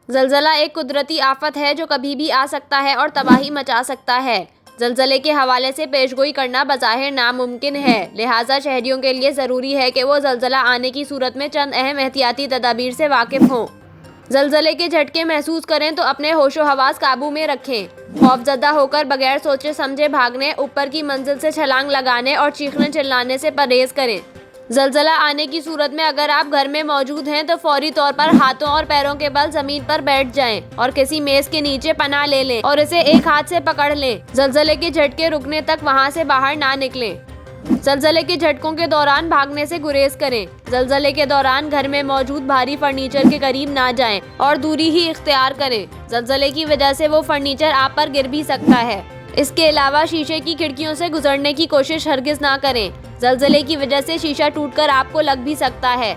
ज़लज़ला एक कुदरती आफत है जो कभी भी आ सकता है और तबाही मचा सकता है। ज़लज़ले के हवाले से पेशगोई करना बज़ाहिर नामुमकिन है, लिहाजा शहरियों के लिए ज़रूरी है कि वो ज़लज़ला आने की सूरत में चंद अहम एहतियाती तदाबीर से वाकिफ़ हों। ज़लज़ले के झटके महसूस करें तो अपने होशो हवास काबू में रखें। खौफजदा होकर बगैर सोचे समझे भागने, ऊपर की मंजिल से छलांग लगाने और चीखने चिल्लाने से परहेज़ करें। ज़लज़ला आने की सूरत में अगर आप घर में मौजूद हैं तो फौरी तौर पर हाथों और पैरों के बल ज़मीन पर बैठ जाएं और किसी मेज़ के नीचे पनाह ले लें और इसे एक हाथ से पकड़ लें। ज़लज़ले के झटके रुकने तक वहां से बाहर ना निकलें। ज़लज़ले के झटकों के दौरान भागने से गुरेज करें। ज़लज़ले के दौरान घर में मौजूद भारी फर्नीचर के करीब ना जाएं और दूरी ही इख्तियार करें। ज़लज़ले की वजह से वो फर्नीचर आप पर गिर भी सकता है। इसके अलावा शीशे की खिड़कियों से गुजरने की कोशिश हरगिज़ ना करें। ज़लज़ले की वजह से शीशा टूटकर आपको लग भी सकता है।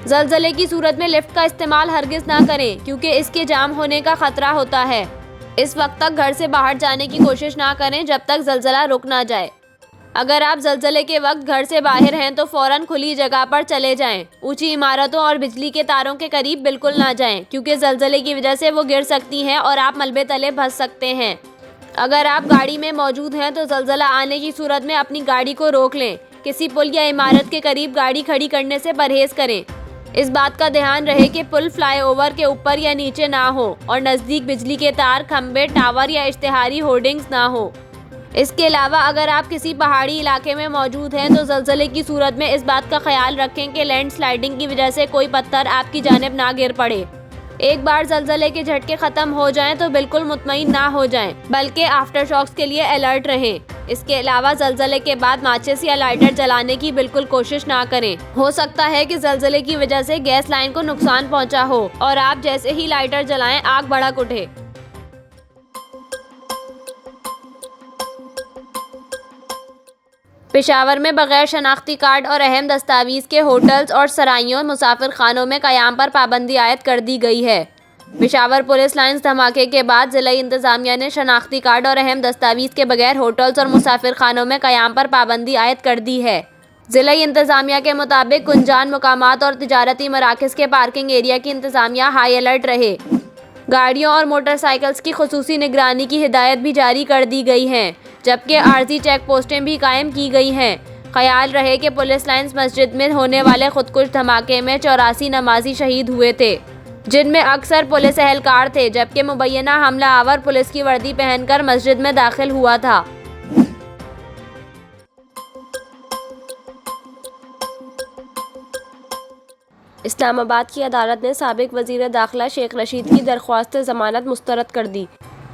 ज़लज़ले की सूरत में लिफ्ट का इस्तेमाल हरगिज़ ना करें क्योंकि इसके जाम होने का खतरा होता है। इस वक्त तक घर से बाहर जाने की कोशिश ना करें जब तक ज़लज़ला रुक ना जाए। अगर आप ज़लज़ले के वक्त घर से बाहर हैं तो फ़ौरन खुली जगह पर चले जाएं। ऊंची इमारतों और बिजली के तारों के करीब बिल्कुल ना जाएं क्योंकि ज़लज़ले की वजह से वो गिर सकती हैं और आप मलबे तले फंस सकते हैं। अगर आप गाड़ी में मौजूद हैं तो ज़लज़ला आने की सूरत में अपनी गाड़ी को रोक लें। किसी पुल या इमारत के करीब गाड़ी खड़ी करने से परहेज़ करें। इस बात का ध्यान रहे कि पुल फ्लाईओवर के ऊपर या नीचे ना हो और नज़दीक बिजली के तार, खंबे, टावर या इश्तिहारी होर्डिंग्स ना हो। इसके अलावा अगर आप किसी पहाड़ी इलाके में मौजूद हैं तो ज़लज़ले की सूरत में इस बात का ख्याल रखें कि लैंडस्लाइडिंग की वजह से कोई पत्थर आपकी जानिब ना गिर पड़े। एक बार ज़लज़ले के झटके ख़त्म हो जाएं तो बिल्कुल मुतमईन ना हो जाएं, बल्कि आफ्टर शॉक्स के लिए अलर्ट रहें। इसके अलावा ज़लज़ले के बाद माचिस या लाइटर जलाने की बिल्कुल कोशिश ना करें। हो सकता है कि ज़लज़ले की वजह से गैस लाइन को नुकसान पहुंचा हो और आप जैसे ही लाइटर जलाएं आग भड़क उठे। पेशावर में बगैर शनाख्ती कार्ड और अहम दस्तावीज़ के होटल्स और सराइयों, मुसाफिर खानों में क़याम पर पाबंदी आयद कर दी गई है। पेशावर पुलिस लाइंस धमाके के बाद ज़िला इंतज़ामिया ने शनाख्ती कार्ड और अहम दस्तावीज़ के बगैर होटल्स और मुसाफिर खानों में क़याम पर पाबंदी आयद कर दी है। ज़िला इंतज़ामिया के मुताबिक गुंजान मकामात और तिजारती मराकज़ के पार्किंग एरिया की इंतज़ामिया हाई अलर्ट रहे। गाड़ियों और मोटरसाइकिल्स की खुसूसी निगरानी की हिदायत भी जारी कर दी गई हैं, जबकि आर्जी चेक पोस्टें भी कायम की गई हैं। ख्याल रहे कि पुलिस लाइंस मस्जिद में होने वाले खुदकुश धमाके में 84 नमाजी शहीद हुए थे, जिनमें अक्सर पुलिस एहलकार थे, जबकि मुबैना हमला आवर पुलिस की वर्दी पहनकर मस्जिद में दाखिल हुआ था। इस्लामाबाद की अदालत ने साबिक वज़ीर दाखिला शेख रशीद की दरख्वास्त ज़मानत मुस्तरद कर दी।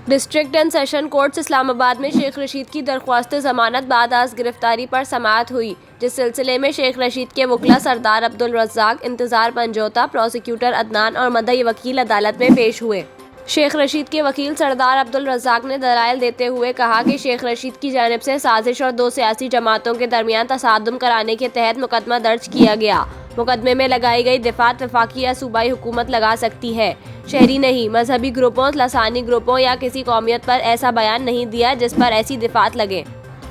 District and session courts Islamabad में शेख रशीद की दरख्वास्त ज़मानत बाद आज गिरफ्तारी पर समाअत हुई, जिस सिलसिले में शेख रशीद के वकला सरदार अब्दुल रज़्ज़ाक, इंतज़ार पंजोता, प्रोसिक्यूटर अदनान और मदई वकील अदालत में पेश हुए। शेख रशीद के वकील सरदार अब्दुल रज़्ज़ाक ने दलाइल देते हुए कहा कि शेख रशीद की जानिब से साजिश और दो सियासी जमातों के दरमियान तसादुम कराने के तहत मुकदमा दर्ज किया गया। मुकदमे में लगाई गई दिफात वफाकी या सूबाई हुकूमत लगा सकती है, शहरी नहीं। मजहबी ग्रुपों, लसानी ग्रुपों या किसी कौमियत पर ऐसा बयान नहीं दिया जिस पर ऐसी दिफात लगे।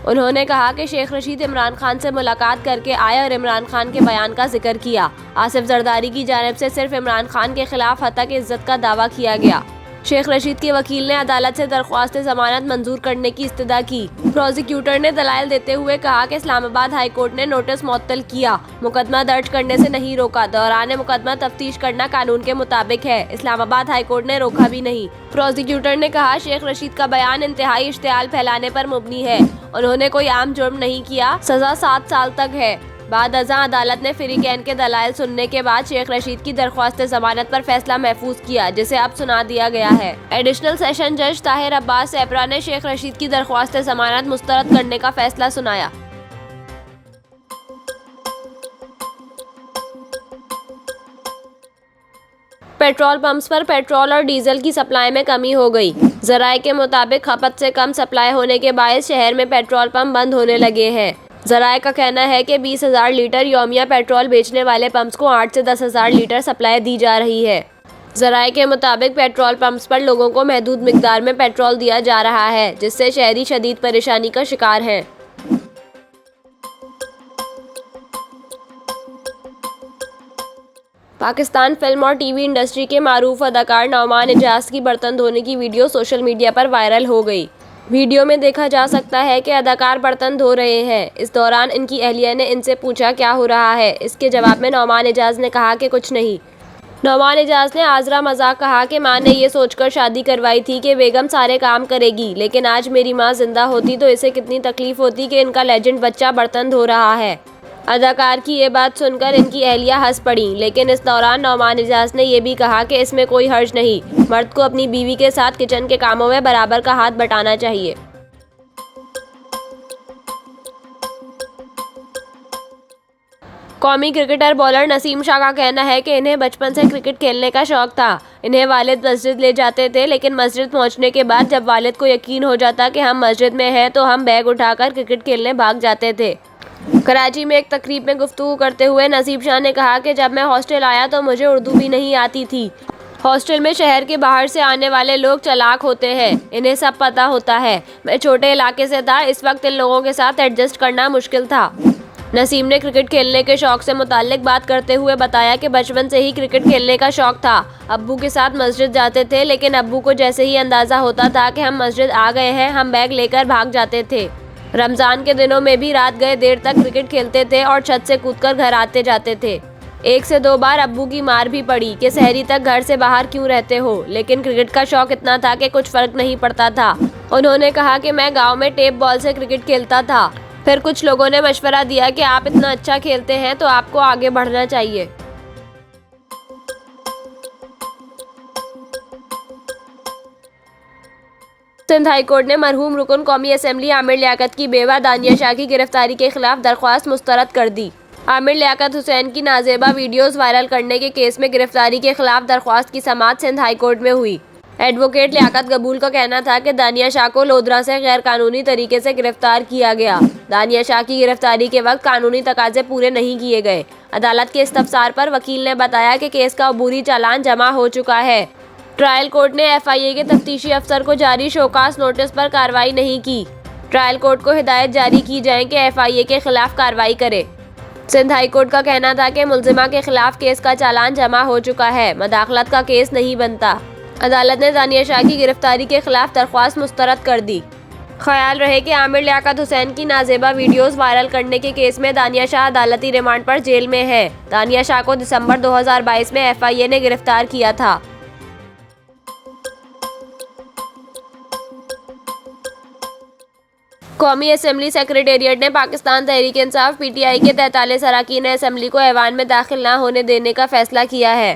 उन्होंने कहा कि शेख रशीद इमरान खान से मुलाकात करके आए और इमरान खान के बयान का जिक्र किया। आसिफ जरदारी की जानिब से सिर्फ इमरान खान के खिलाफ हतक इज्जत का दावा किया गया। शेख रशीद के वकील ने अदालत से दरख्वास्त ज़मानत मंजूर करने की इस्तदा की। प्रोसिक्यूटर ने दलाइल देते हुए कहा कि इस्लामाबाद हाई कोर्ट ने नोटिस मुअत्तल किया, मुकदमा दर्ज करने से नहीं रोका। दौरान मुकदमा तफ्तीश करना कानून के मुताबिक है, इस्लामाबाद हाई कोर्ट ने रोका भी नहीं। प्रोसिक्यूटर ने कहा शेख रशीद का बयान इंतहाई इश्तिआल फैलाने पर मुबनी है। उन्होंने कोई आम जुर्म नहीं किया, सज़ा 7 साल तक है। बाद अज़ां अदालत ने फिरीकैन के दलाइल सुनने के बाद शेख रशीद की दरख्वास्त ज़मानत पर फैसला महफूज किया, जिसे अब सुना दिया गया है। एडिशनल सेशन जज ताहिर अब्बास एपरा ने शेख रशीद की दरख्वास्त ज़मानत मुस्तरद करने का फैसला सुनाया। पेट्रोल पंप्स पर पेट्रोल और डीजल की सप्लाई में कमी हो गई। ज़राए के मुताबिक खपत से कम सप्लाई होने के बायस शहर में पेट्रोल पंप बंद होने लगे हैं। ज़राए का कहना है कि 20,000 लीटर यौमिया पेट्रोल बेचने वाले पंप्स को 8 से 10,000 लीटर सप्लाई दी जा रही है। ज़राए के मुताबिक पेट्रोल पंप्स पर लोगों को महदूद मिकदार में पेट्रोल दिया जा रहा है, जिससे शहरी शदीद परेशानी का शिकार हैं। पाकिस्तान फिल्म और टीवी इंडस्ट्री के मारूफ अदाकार नौमान एजाज की बर्तन धोने की वीडियो सोशल मीडिया पर वायरल हो गई। वीडियो में देखा जा सकता है कि अदाकार बर्तन धो रहे हैं। इस दौरान इनकी अहलिया ने इनसे पूछा क्या हो रहा है। इसके जवाब में नौमान एजाज ने कहा कि कुछ नहीं। नौमान एजाज ने आजरा मजाक कहा कि माँ ने ये सोचकर शादी करवाई थी कि बेगम सारे काम करेगी, लेकिन आज मेरी माँ जिंदा होती तो इसे कितनी तकलीफ होती कि इनका लेजेंड बच्चा बर्तन धो रहा है। अदाकार की ये बात सुनकर इनकी अहलिया हंस पड़ी, लेकिन इस दौरान नौमान एजाज ने यह भी कहा कि इसमें कोई हर्ज नहीं, मर्द को अपनी बीवी के साथ किचन के कामों में बराबर का हाथ बटाना चाहिए। कौमी क्रिकेटर बॉलर नसीम शाह का कहना है कि इन्हें बचपन से क्रिकेट खेलने का शौक था। इन्हें वालिद मस्जिद ले जाते थे, लेकिन मस्जिद पहुंचने के बाद जब वालिद को यकीन हो जाता कि हम मस्जिद में हैं तो हम बैग उठाकर क्रिकेट खेलने भाग जाते थे। कराची में एक तकरीब में गुफ्तगू करते हुए नसीम शाह ने कहा कि जब मैं हॉस्टल आया तो मुझे उर्दू भी नहीं आती थी। हॉस्टल में शहर के बाहर से आने वाले लोग चालाक होते हैं, इन्हें सब पता होता है। मैं छोटे इलाके से था, इस वक्त इन लोगों के साथ एडजस्ट करना मुश्किल था। नसीम ने क्रिकेट खेलने के शौक से मुताल्लिक बात करते हुए बताया कि बचपन से ही क्रिकेट खेलने का शौक था। अब्बू के साथ मस्जिद जाते थे, लेकिन अब्बू को जैसे ही अंदाज़ा होता था कि हम मस्जिद आ गए हैं, हम बैग लेकर भाग जाते थे। रमज़ान के दिनों में भी रात गए देर तक क्रिकेट खेलते थे और छत से कूदकर घर आते जाते थे। 1 से 2 बार अब्बू की मार भी पड़ी कि सहरी तक घर से बाहर क्यों रहते हो, लेकिन क्रिकेट का शौक इतना था कि कुछ फर्क नहीं पड़ता था। उन्होंने कहा कि मैं गांव में टेप बॉल से क्रिकेट खेलता था। फिर कुछ लोगों ने मशवरा दिया कि आप इतना अच्छा खेलते हैं तो आपको आगे बढ़ना चाहिए। सिंध हाई कोर्ट ने मरहूम रुकन कौमी असेंबली आमिर लियाकत की बेवा दानिया शाह की गिरफ्तारी के खिलाफ दरख्वास्त मुस्तरद कर दी। आमिर लियाकत हुसैन की नाजेबा वीडियोस वायरल करने के केस में गिरफ्तारी के खिलाफ दरख्वास्त की समाअत सिंध हाई कोर्ट में हुई। एडवोकेट लियाकत कबूल का कहना था कि दानिया शाह को लोधरा से गैर कानूनी तरीके से गिरफ्तार किया गया। दानिया शाह की गिरफ्तारी के वक्त कानूनी तकाजे पूरे नहीं किए गए। अदालत के इस्तफसार पर वकील ने बताया कि केस का अबूरी चालान जमा हो चुका है। ट्रायल कोर्ट ने FIA के तफ्तीशी अफसर को जारी शोकास नोटिस पर कार्रवाई नहीं की। ट्रायल कोर्ट को हिदायत जारी की जाए कि FIA के खिलाफ कार्रवाई करे। सिंध हाई कोर्ट का कहना था कि मुलजिमा के खिलाफ केस का चालान जमा हो चुका है, मदाखलत का केस नहीं बनता। अदालत ने दानिया शाह की गिरफ्तारी के खिलाफ दरख्वास्त मुस्तरद कर दी। ख्याल रहे कि आमिर लियाकत हुसैन की नाजेबा वीडियोस वायरल करने के केस में दानिया शाह अदालती रिमांड पर जेल में है। दानिया शाह को दिसंबर 2022 में FIA ने गिरफ्तार किया था। कौमी असेंबली सेक्रेटेरिएट ने पाकिस्तान तहरीक इंसाफ PTI के 43 अरकान असेंबली को ऐवान में दाखिल न होने देने का फैसला किया है।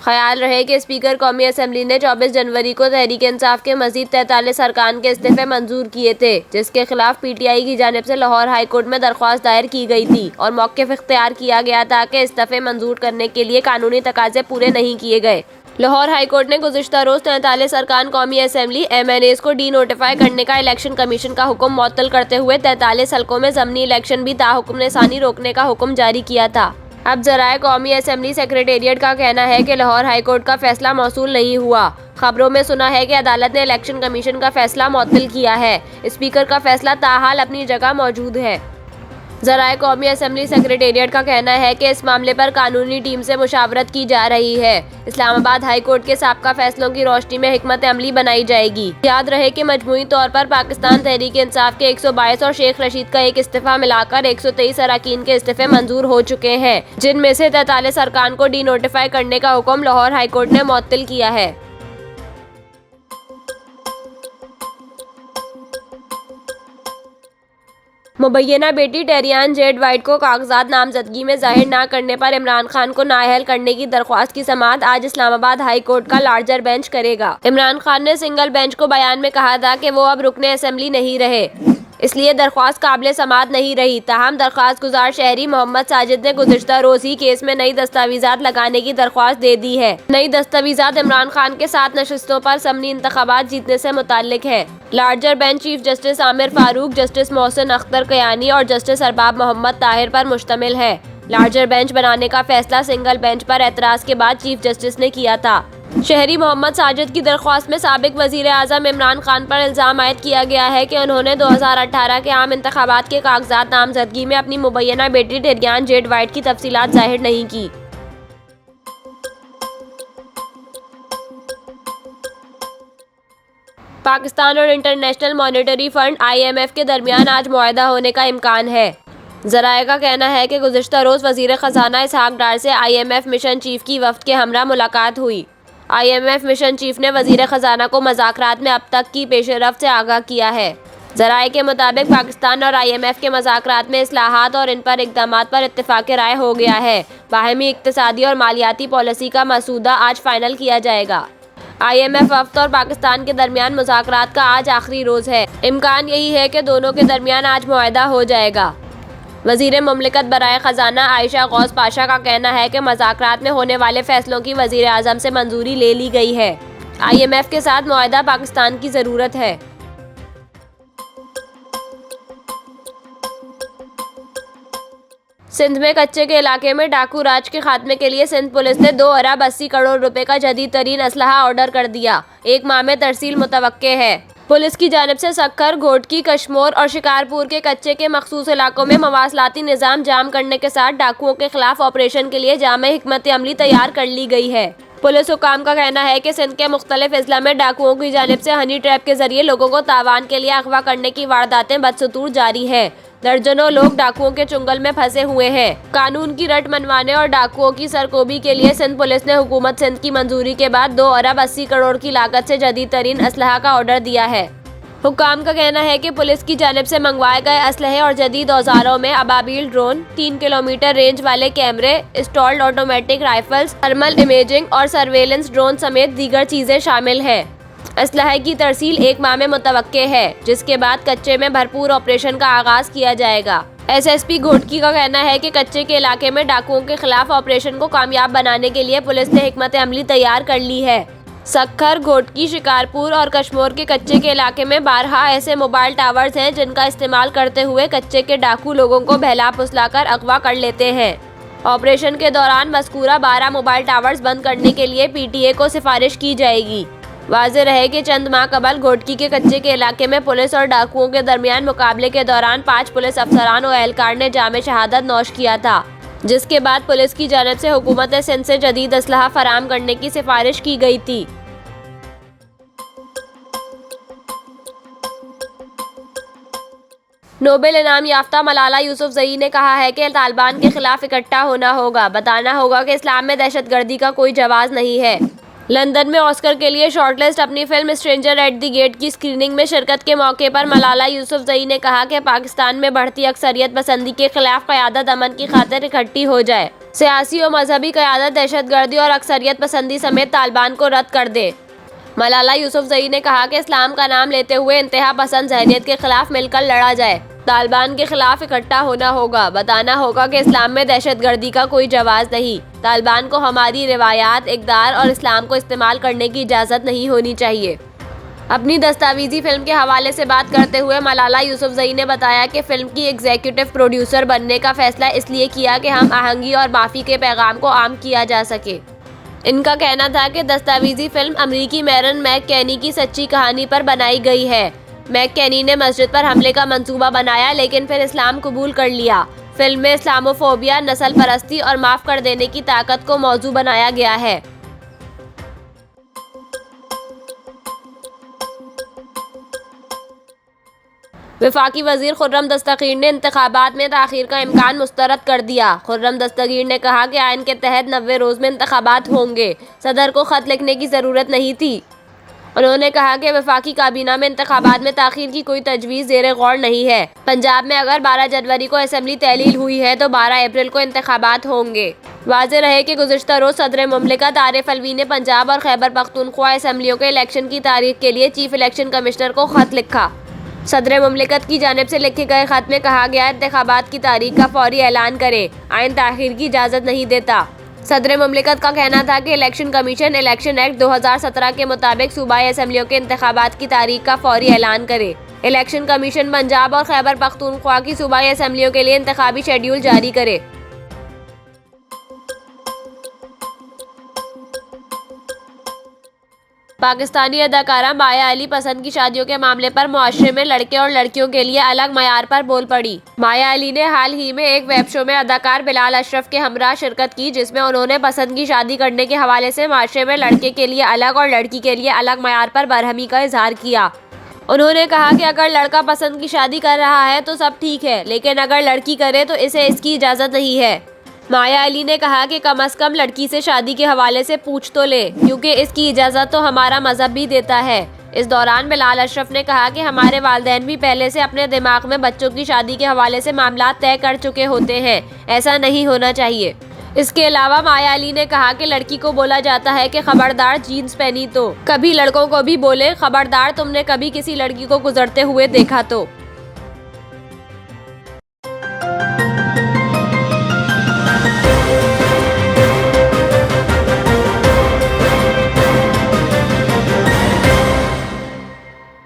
ख्याल रहे कि स्पीकर कौमी असेंबली ने 24 जनवरी को तहरीक इंसाफ के मजीद 43 अरकान के इस्तीफे मंजूर किए थे, जिसके खिलाफ PTI की जानिब से लाहौर हाई कोर्ट में दरख्वास्त दायर की गई थी और मौक़िफ़ इख्तियार किया गया था कि इस्तीफे मंजूर करने के लिए कानूनी तकाजे पूरे नहीं किए गए। लाहौर हाई कोर्ट ने गुज़िश्ता रोज़ 43 अरकान कौमी असेंबली MNAs को डी नोटिफाई करने का इलेक्शन कमीशन का हुक्म मुअत्तल करते हुए 43 हल्कों में ज़मनी इलेक्शन भी ताहुक्म सानी रोकने का हुक्म जारी किया था। अब ज़राए कौमी असेंबली सेक्रेटेरिएट का कहना है कि लाहौर हाई कोर्ट का फैसला मौसूल नहीं हुआ। खबरों में सुना है कि अदालत ने इलेक्शन कमीशन का फैसला मुअत्तल किया है। स्पीकर का फैसला ताहाल अपनी जगह मौजूद है। ज़राए कौमी असेंबली सेक्रेटेरिएट का कहना है कि इस मामले पर कानूनी टीम से मुशावरत की जा रही है। इस्लामाबाद हाई कोर्ट के साबका फैसलों की रोशनी में हिकमत अमली बनाई जाएगी। याद रहे कि मजमूई तौर पर पाकिस्तान तहरीक इंसाफ के 122 और शेख रशीद का एक इस्तीफा मिलाकर 123 अरकान के इस्तीफे मंजूर हो चुके हैं, जिनमें से 43 अरकान को डी नोटिफाई करने का हुक्म लाहौर हाई कोर्ट ने मुअत्तल किया है। मुबैना बेटी टेरियान जेड वाइट को कागजात नामजदगी में जाहिर न करने पर इमरान खान को नाअहल करने की दरख्वास्त की समाअत आज इस्लामाबाद हाई कोर्ट का लार्जर बेंच करेगा। इमरान खान ने सिंगल बेंच को बयान में कहा था कि वो अब रुकने असेंबली नहीं रहे, इसलिए दरख्वास्त काबिल समाअत नहीं रही। ताहम दरख्वास्त गुजार शहरी मोहम्मद साजिद ने गुज़िश्ता रोज़ ही केस में नई दस्तावेज़ात लगाने की दरख्वास्त दे दी है। नई दस्तावेज़ात इमरान खान के 7 नशिस्तों पर समनी इंतखाबात जीतने से मुताल्लिक है। Larger bench chief justice Aamir Farooq, justice Mohsin Akhtar Kayani और जस्टिस अरबाब मोहम्मद ताहिर पर मुश्तमिल है। लार्जर बेंच बनाने का फैसला सिंगल बेंच पर एतराज़ के बाद चीफ जस्टिस ने किया था। शहरी मोहम्मद साजिद की दरख्वास्त में साबिक वज़ीर आज़म इमरान खान पर इल्ज़ाम आयद किया गया है कि उन्होंने 2018 के आम इंतखाबात के कागजात नामजदगी में अपनी मुबैना बेटी टेरियान जेड वाइट की तफसीलात ज़ाहिर नहीं की। पाकिस्तान और इंटरनेशनल मॉनेटरी फंड IMF के दरमियान आज मुआहदा होने का इम्कान है। ज़राए का कहना है कि गुज़िश्ता रोज़ वज़ीर ख़ज़ाना इसहाक़ डार से IMF मिशन चीफ़ की वफ़द के हमरा मुलाकात हुई। IMF मिशन चीफ़ ने वज़ीर ख़ज़ाना को मुज़ाकरात में अब तक की पेशरफ़्त से आगाह किया है। ज़राए के मुताबिक पाकिस्तान और IMF के मुज़ाकरात में इस्लाहात और इन पर इक़दामात पर इत्तिफ़ाक़ राय हो गया है। बाहमी इक़्तिसादी और मालियाती पॉलिसी का मसूदा आज फ़ाइनल किया जाएगा। IMF वफ़द और पाकिस्तान के दरमियान मुज़ाकरात का आज आखिरी रोज़ है। इम्कान यही है कि दोनों के दरमियान आज मुआहदा हो जाएगा। वज़ीर मुमलिकत बराए ख़ज़ाना आयशा गौस पाशा का कहना है कि मुज़ाकरात में होने वाले फ़ैसलों की वज़ीर आज़म से मंजूरी ले ली गई है। IMF के साथ मुआहदा पाकिस्तान की ज़रूरत है। सिंध में कच्चे के इलाके में डाकू राज के खात्मे के लिए सिंध पुलिस ने 2 अरब 80 करोड़ रुपए का जदीद तरीन असलहा ऑर्डर कर दिया। 1 माह में तरसील मुतवक्के है। पुलिस की जानिब से सक्कर, घोटकी, कश्मोर और शिकारपुर के कच्चे के मखसूस इलाकों में मवासलाती निज़ाम जाम करने के साथ डाकुओं के खिलाफ ऑपरेशन के लिए जामे हिकमत अमली तैयार कर ली गई है। पुलिस हुकाम का कहना है कि सिंध के मुख्तलिफ अजला में डाकुओं की जानिब से हनी ट्रैप के जरिए लोगों को तावान के लिए अगवा करने की वारदातें बदस्तूर जारी हैं। दर्जनों लोग डाकुओं के चुंगल में फंसे हुए हैं। कानून की रट मनवाने और डाकुओं की सरकोबी के लिए सिंध पुलिस ने हुकूमत सिंध की मंजूरी के बाद 2 अरब 80 करोड़ की लागत से जदीद तरीन असलहा का ऑर्डर दिया है। हुकाम का कहना है कि पुलिस की जानिब से मंगवाए गए असलहे और जदीद औजारों में अबाबील ड्रोन, 3 किलोमीटर रेंज वाले कैमरे, installed automatic rifles, thermal imaging और सर्वेलेंस ड्रोन समेत दीगर चीजें शामिल हैं। असलहे की तरसील 1 माह में मुतवक्के है, जिसके बाद कच्चे में भरपूर ऑपरेशन का आगाज किया जाएगा। SSP घोटकी का कहना है कि कच्चे के इलाके में डाकुओं के खिलाफ ऑपरेशन को कामयाब बनाने के लिए पुलिस ने हिकमत अमली तैयार कर ली है। सक्खर, घोटकी, शिकारपुर और कश्मोर के कच्चे के इलाके में 12 ऐसे मोबाइल टावर्स हैं जिनका इस्तेमाल करते हुए कच्चे के डाकू लोगों को बहला फुसलाकर अगवा कर लेते हैं। ऑपरेशन के दौरान मज़कूरा 12 मोबाइल टावर्स बंद करने के लिए PTA को सिफारिश की जाएगी। वाज़ेह रहे कि चंद माह कबल घोटकी के कच्चे के इलाके में पुलिस और डाकुओं के दरमियान मुकाबले के दौरान 5 पुलिस अफसरान और एहलकार ने जामे शहादत नौश किया था, जिसके बाद पुलिस की जानिब से हुकूमत सिंध से जदीद असलहा फराहम करने की सिफारिश की गई थी। नोबेल इनाम याफ्ता मलाला यूसुफजई ने कहा है कि तालिबान के खिलाफ इकट्ठा होना होगा, बताना होगा कि इस्लाम में दहशतगर्दी का कोई जवाज़ नहीं है। लंदन में ऑस्कर के लिए शॉर्टलिस्ट अपनी film Stranger at the Gate की स्क्रीनिंग में शिरकत के मौके पर मलाला यूसुफजई ने कहा कि पाकिस्तान में बढ़ती अक्सरियत पसंदी के खिलाफ क़यादत अमन की खातिर इकट्ठी हो जाए। सियासी और मजहबी क़यादत दहशतगर्दी और अक्सरियत पसंदी समेत तालिबान को रद्द कर दे। मलाला यूसुफजई ने कहा कि इस्लाम का नाम लेते हुए इंतहा पसंद जहनियत के खिलाफ मिलकर लड़ा जाए। तालिबान के खिलाफ इकट्ठा होना होगा, बताना होगा कि इस्लाम में दहशतगर्दी का कोई जवाज़ नहीं। तालिबान को हमारी रिवायात, इक़दार और इस्लाम को इस्तेमाल करने की इजाज़त नहीं होनी चाहिए। अपनी दस्तावेजी फिल्म के हवाले से बात करते हुए मलाला यूसुफजई ने बताया कि फिल्म की एग्जीक्यूटिव प्रोड्यूसर बनने का फैसला इसलिए किया कि हम आहंगी और माफ़ी के पैगाम को आम किया जा सके। इनका कहना था कि दस्तावेजी फिल्म अमरीकी मैरन मैककेनी की सच्ची कहानी पर बनाई गई है। मैककेनी ने मस्जिद पर हमले का मंसूबा बनाया लेकिन फिर इस्लाम कबूल कर लिया। फिल्म में इस्लामोफोबिया, नस्ल परस्ती और माफ़ कर देने की ताकत को मौजू बनाया गया है। वफाकी वज़ीर खुर्रम दस्तगीर ने इंतखाबात में ताख़ीर का इम्कान मुस्तरद कर दिया। खुर्रम दस्तगीर ने कहा कि आइन के तहत 90 रोज़ में इंतखाबात होंगे, सदर को ख़त लिखने की ज़रूरत नहीं थी। उन्होंने कहा कि वफाकी काबीना में इंतखाबात में ताख़ीर की कोई तजवीज़ ज़ेरे गौर नहीं है। पंजाब में अगर 12 जनवरी को असम्बली तहलील हुई है तो 12 अप्रैल को इंतखाबात होंगे। वाज़ेह रहे कि गुज़िश्ता रोज़ सदर मुमलिकत आरिफ अलवी ने पंजाब और खैबर पख्तूनख्वा असम्बलियों के इलेक्शन की तारीख के लिए चीफ इलेक्शन कमिश्नर को ख़त लिखा। सदर मुमलिकत की जानिब से लिखे गए ख़त में कहा गया इंतखाबात की तारीख का फौरी ऐलान करें, आइन ताख़ीर की इजाज़त नहीं देता। सदर मुमलिकत का कहना था कि इलेक्शन कमीशन इलेक्शन एक्ट 2017 के मुताबिक सूबाई असम्बलियों के इंतखाबात की तारीख का फौरी ऐलान करे। इलेक्शन कमीशन पंजाब और खैबर पख्तूनख्वा की सूबाई असम्बलियों के लिए इंतखाबी शेड्यूल जारी करे। पाकिस्तानी अदाकारा माया अली पसंद की शादियों के मामले पर मुआशरे में लड़के और लड़कियों के लिए अलग मयार पर बोल पड़ी। माया अली ने हाल ही में एक वेब शो में अदाकार बिलाल अशरफ के हमरा शिरकत की, जिसमें उन्होंने पसंद की शादी करने के हवाले से मुआशरे में लड़के के लिए अलग और लड़की के लिए अलग मयार पर बरहमी का इजहार किया। उन्होंने कहा कि अगर लड़का पसंद की शादी कर रहा है तो सब ठीक है, लेकिन अगर लड़की करे तो इसे इसकी इजाज़त नहीं है। माया अली ने कहा कि कम से कम लड़की से शादी के हवाले से पूछ तो ले, क्योंकि इसकी इजाज़त तो हमारा मजहब भी देता है। इस दौरान बिलाल अशरफ ने कहा कि हमारे वालिदैन भी पहले से अपने दिमाग में बच्चों की शादी के हवाले से मामला तय कर चुके होते हैं, ऐसा नहीं होना चाहिए। इसके अलावा माया अली ने कहा कि लड़की को बोला जाता है कि खबरदार जीन्स पहनी तो कभी लड़कों को भी बोले खबरदार तुमने कभी किसी लड़की को गुजरते हुए देखा तो।